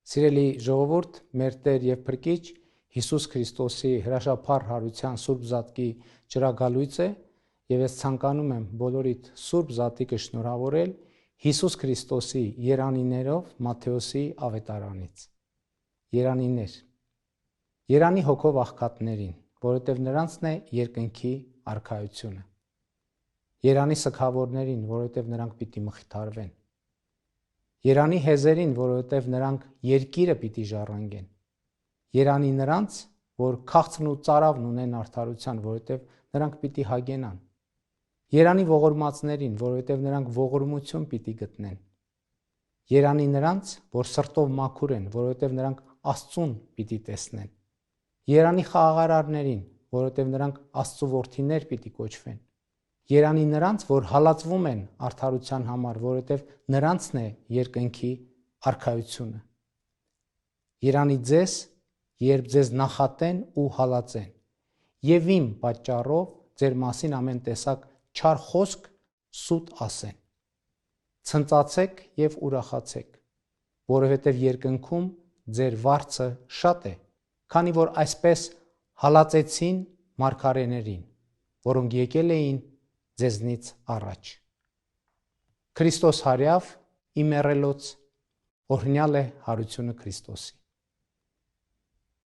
Սիրելի ժողովուրդ, մեր Տեր եւ Փրկիչ Հիսուս Քրիստոսի հրաշափառ հարության Սուրբ Զատկի ճրագալույց է եւ ես ցանկանում եմ բոլորիդ Սուրբ Զատիկը շնորհավորել Հիսուս Քրիստոսի երանիներով Մատթեոսի ավետարանից։ Երանիներ։ Երանի հոգով աղքատներին, որովհետեւ նրանցն է երկնքի արքայությունը։ Երանի սգավորներին, որովհետեւ նրանք պիտի մխիթարվեն։ Երանի հեզերին, որովհետև նրանք երկիրը պիտի ժառանգեն։ Երանի նրանց, որ քաղցրն ու ծարավն ունեն արդարության, որովհետև նրանք պիտի հագենան։ Երանի ողորմածներին, որովհետև նրանք ողորմություն պիտի գտնեն։ Երանի նրանց, որ սրտով մաքուր են, որովհետև նրանք Աստծուն պիտի տեսնեն։ Երանի խաղաղարարներին, որովհետև նրանք Աստծու որդիներ պիտի կոչվեն։ Երանի նրանց, որ հալածվում են արդարության համար, որովհետև նրանցն է երկնքի արքայությունը։ Երանի ձեզ, երբ ձեզ նախատեն ու հալածեն, եւ իմ պատճառով ձեր մասին ամեն տեսակ չար խոսք սուտ ասեն։ Ցնծացեք եւ ուրախացեք, որովհետև երկնքում ձեր վարձը շատ է, քանի որ այսպես հալածեցին մարգարեներին, որոնք եկել էին ձեզնից առաջ։ Քրիստոս հարյավ իմեռելոց օրհնյալ է հարությունը Քրիստոսի։